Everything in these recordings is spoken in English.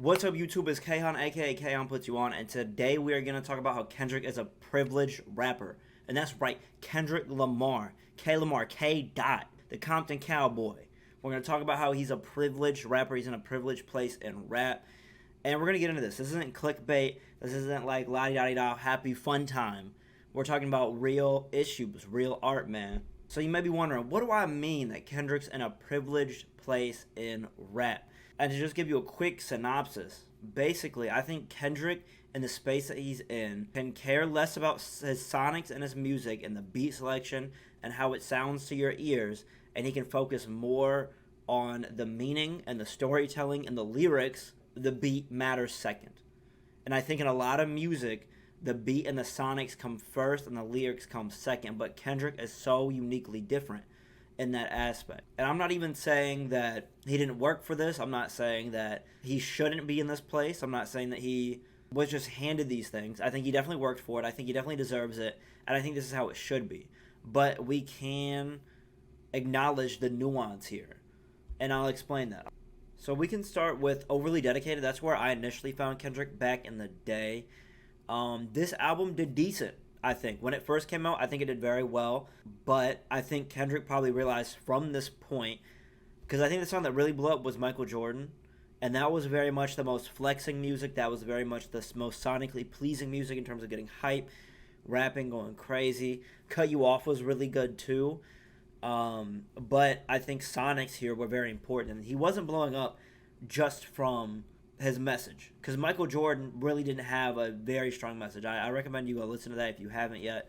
What's up, YouTube? It's Kayhan, aka Kayhan Puts You On, and today we are going to talk about how Kendrick is a privileged rapper. And that's right, Kendrick Lamar. K. Lamar, K. Dot, the Compton Cowboy. We're going to talk about how he's a privileged rapper. He's in a privileged place in rap. And we're going to get into this. This isn't clickbait. This isn't like la-di-da-di-da, happy fun time. We're talking about real issues, real art, man. So you may be wondering, what do I mean that Kendrick's in a privileged place in rap? And to just give you a quick synopsis, basically, I think Kendrick, in the space that he's in, can care less about his sonics and his music and the beat selection and how it sounds to your ears, and he can focus more on the meaning and the storytelling and the lyrics. The beat matters second. And I think in a lot of music, the beat and the sonics come first and the lyrics come second, but Kendrick is so uniquely different in that aspect. And I'm not even saying that he didn't work for this. I'm not saying that he shouldn't be in this place. I'm not saying that he was just handed these things. I think he definitely worked for it. I think he definitely deserves it. And I think this is how it should be. But we can acknowledge the nuance here. And I'll explain that. So we can start with Overly Dedicated. That's where I initially found Kendrick back in the day. This album did decent, I think. When it first came out, I think it did very well. But I think Kendrick probably realized from this point, because I think the song that really blew up was Michael Jordan. And that was very much the most flexing music. That was very much the most sonically pleasing music in terms of getting hype, rapping, going crazy. Cut You Off was really good too. But I think sonics here were very important. And he wasn't blowing up just from his message, because Michael Jordan really didn't have a very strong message. I recommend you go listen to that if you haven't yet.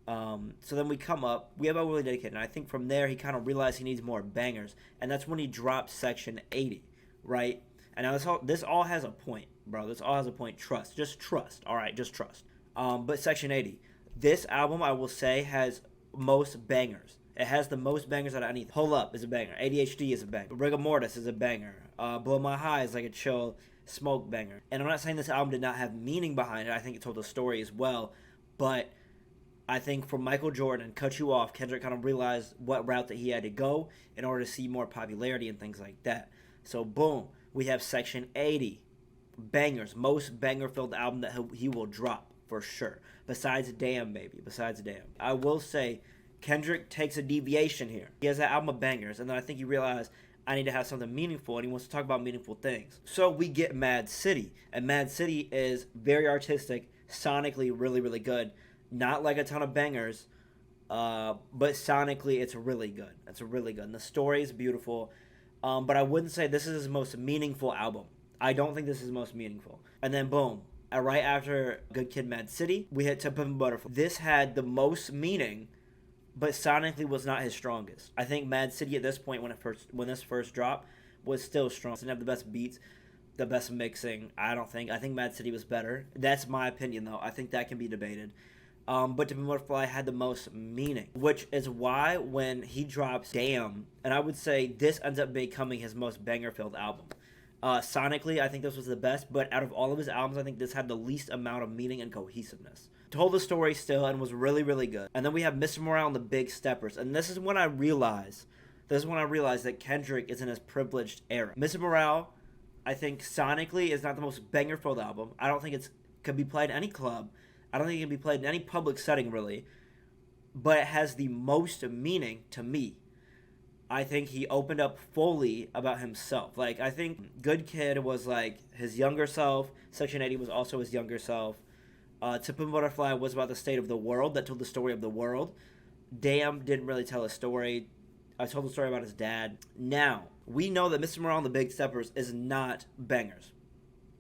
So then we have Overly Dedicated, and I think from there he kind of realized he needs more bangers, and that's when he dropped Section 80, right? And now this all has a point, bro. This all has a point. Just trust. All right, just trust. But Section 80, this album I will say has most bangers. It has the most bangers out of anything. Hold Up is a banger. ADHD is a banger. Rigor Mortis is a banger. Blow My High is like a chill smoke banger. And I'm not saying this album did not have meaning behind it. I think it told a story as well. But I think for Michael Jordan, Cut You Off, Kendrick kind of realized what route that he had to go in order to see more popularity and things like that. So boom, we have Section 80. Bangers. Most banger-filled album that he will drop for sure. Besides Damn, baby. Besides Damn. I will say Kendrick takes a deviation here. He has that album of bangers, and then I think he realized I need to have something meaningful, and he wants to talk about meaningful things. So we get Mad City, and Mad City is very artistic, sonically really, really good. Not like a ton of bangers, but sonically it's really good. It's really good, and the story is beautiful. But I wouldn't say this is his most meaningful album. I don't think this is his most meaningful. And then boom, right after Good Kid, Mad City, we hit To Pimp a Butterfly. This had the most meaning, but sonically was not his strongest. I think Mad City at this point, when this first dropped, was still strong. It didn't have the best beats, the best mixing. I think Mad City was better. That's my opinion, though. I think that can be debated. But To Pimp a Butterfly had the most meaning, which is why when he drops Damn, and I would say this ends up becoming his most banger-filled album. Sonically, I think this was the best, but out of all of his albums, I think this had the least amount of meaning and cohesiveness. Told the story still and was really, really good. And then we have Mr. Morale and the Big Steppers, and this is when I realized that Kendrick is in his privileged era. Mr. Morale, I think sonically is not the most banger-filled album. I don't think it could be played in any club. I don't think it can be played in any public setting, really. But it has the most meaning to me. I think he opened up fully about himself. Like, I think Good Kid was like his younger self. Section 80 was also his younger self. To Pimp a Butterfly was about the state of the world, that told the story of the world. Damn didn't really tell a story. I told the story about his dad. Now, we know that Mr. Morale and the Big Steppers is not bangers.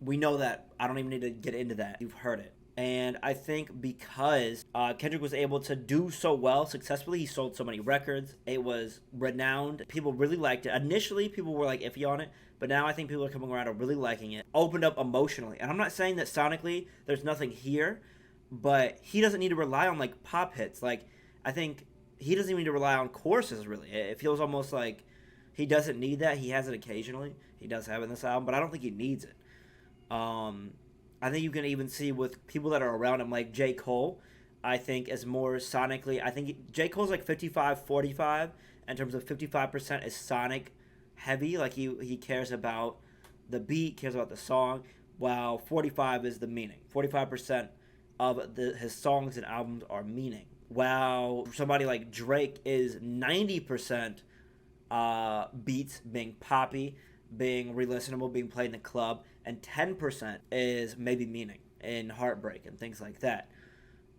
We know that. I don't even need to get into that. You've heard it. And I think because Kendrick was able to do so well successfully, he sold so many records. It was renowned. People really liked it. Initially, people were like iffy on it, but now I think people are coming around and really liking it. Opened up emotionally. And I'm not saying that sonically there's nothing here, but he doesn't need to rely on like pop hits. Like, I think he doesn't even need to rely on choruses, really. It feels almost like he doesn't need that. He has it occasionally. He does have it in this album, but I don't think he needs it. I think you can even see with people that are around him, like J. Cole, I think is more sonically. I think J. Cole's like 55-45 in terms of 55% is sonic heavy. Like he cares about the beat, cares about the song, while 45 is the meaning. 45% of his songs and albums are meaning. While somebody like Drake is 90% beats, being poppy, being re-listenable, being played in the club, and 10% is maybe meaning and heartbreak and things like that.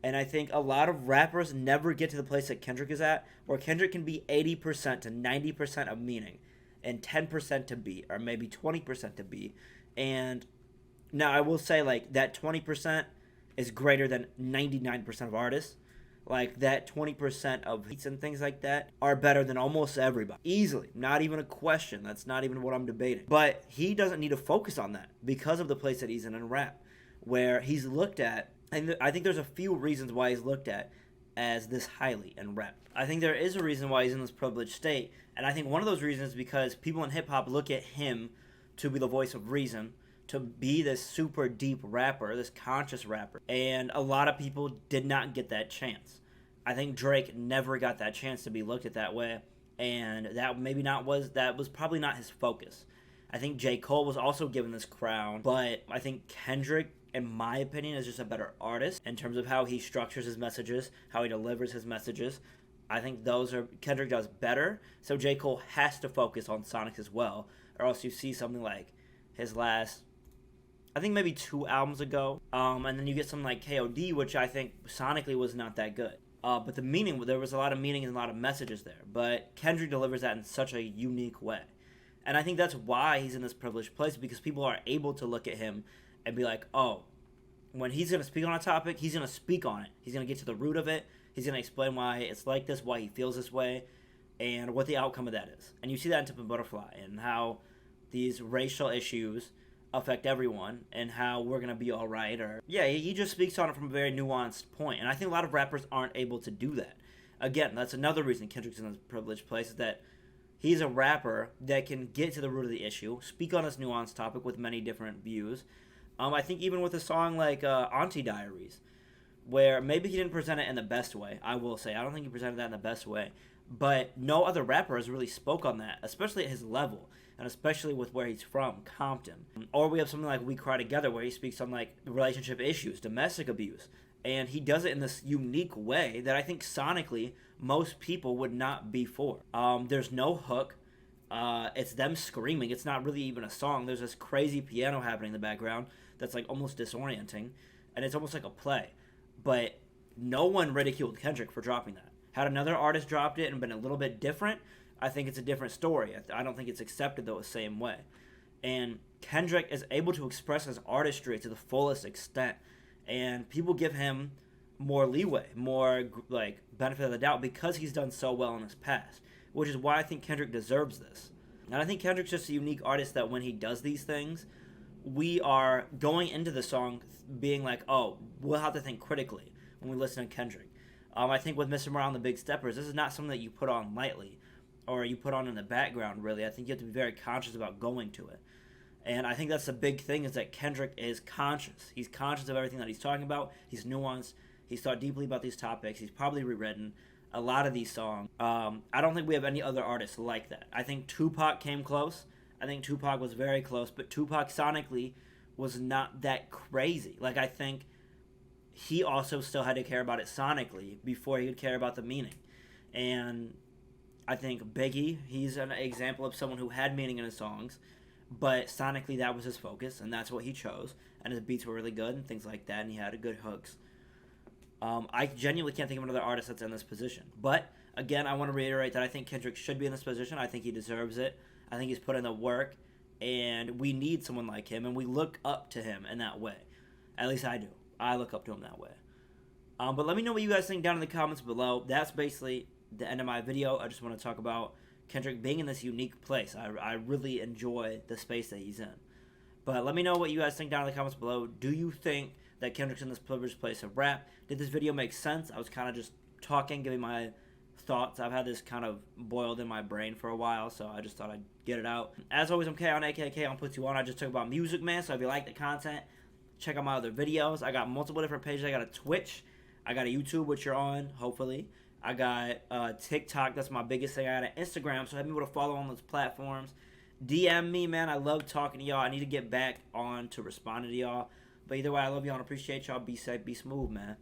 And I think a lot of rappers never get to the place that Kendrick is at, where Kendrick can be 80% to 90% of meaning and 10% to beat, or maybe 20% to beat. And now I will say, like, that 20% is greater than 99% of artists. Like, that 20% of beats and things like that are better than almost everybody. Easily. Not even a question. That's not even what I'm debating. But he doesn't need to focus on that because of the place that he's in rap, where he's looked at, and I think there's a few reasons why he's looked at as this highly in rap. I think there is a reason why he's in this privileged state, and I think one of those reasons is because people in hip-hop look at him to be the voice of reason, to be this super deep rapper, this conscious rapper. And a lot of people did not get that chance. I think Drake never got that chance to be looked at that way, and that was probably not his focus. I think J. Cole was also given this crown, but I think Kendrick, in my opinion, is just a better artist in terms of how he structures his messages, how he delivers his messages. I think Kendrick does better, so J. Cole has to focus on Sonic as well, or else you see something like his last, I think maybe 2 albums ago, and then you get something like KOD, which I think sonically was not that good. But the meaning, there was a lot of meaning and a lot of messages there. But Kendrick delivers that in such a unique way. And I think that's why he's in this privileged place, because people are able to look at him and be like, oh, when he's going to speak on a topic, he's going to speak on it. He's going to get to the root of it. He's going to explain why it's like this, why he feels this way, and what the outcome of that is. And you see that in Tip and Butterfly, and how these racial issues affect everyone, and how we're going to be all right. Or yeah, he just speaks on it from a very nuanced point. And I think a lot of rappers aren't able to do that. Again, that's another reason Kendrick's in this privileged place, is that he's a rapper that can get to the root of the issue, speak on this nuanced topic with many different views. I think even with a song like Auntie Diaries, where maybe he didn't present it in the best way, I will say. I don't think he presented that in the best way. But no other rapper has really spoke on that, especially at his level, and especially with where he's from, Compton. Or we have something like We Cry Together, where he speaks on like relationship issues, domestic abuse. And he does it in this unique way that I think sonically most people would not be for. There's no hook. It's them screaming. It's not really even a song. There's this crazy piano happening in the background that's like almost disorienting, and it's almost like a play. But no one ridiculed Kendrick for dropping that. Had another artist dropped it and been a little bit different, I think it's a different story. I don't think it's accepted though the same way. And Kendrick is able to express his artistry to the fullest extent, and people give him more leeway, more like benefit of the doubt, because he's done so well in his past, which is why I think Kendrick deserves this. And I think Kendrick's just a unique artist that when he does these things, we are going into the song being like, oh, we'll have to think critically when we listen to Kendrick. I think with Mr. Morale and the Big Steppers, this is not something that you put on lightly or you put on in the background, really. I think you have to be very conscious about going to it. And I think that's the big thing, is that Kendrick is conscious. He's conscious of everything that he's talking about. He's nuanced. He's thought deeply about these topics. He's probably rewritten a lot of these songs. I don't think we have any other artists like that. I think Tupac came close. I think Tupac was very close, but Tupac sonically was not that crazy. Like, I think he also still had to care about it sonically before he could care about the meaning. And I think Biggie, he's an example of someone who had meaning in his songs, but sonically that was his focus, and that's what he chose. And his beats were really good and things like that, and he had good hooks. I genuinely can't think of another artist that's in this position. But, again, I want to reiterate that I think Kendrick should be in this position. I think he deserves it. I think he's put in the work, and we need someone like him, and we look up to him in that way. At least I do. I look up to him that way. But let me know what you guys think down in the comments below. That's basically the end of my video. I just want to talk about Kendrick being in this unique place. I really enjoy the space that he's in. But let me know what you guys think down in the comments below. Do you think that Kendrick's in this privileged place of rap? Did this video make sense? I was kind of just talking, giving my thoughts. I've had this kind of boiled in my brain for a while, so I just thought I'd get it out. As always, I'm K-On, aka K-On Puts You On. I just talk about music, man, so if you like the content, check out my other videos. I got multiple different pages. I got a Twitch. I got a YouTube, which you're on, hopefully. I got TikTok. That's my biggest thing. I got an Instagram, so have me able to follow on those platforms. DM me, man. I love talking to y'all. I need to get back on to responding to y'all. But either way, I love y'all and appreciate y'all. Be safe, be smooth, man.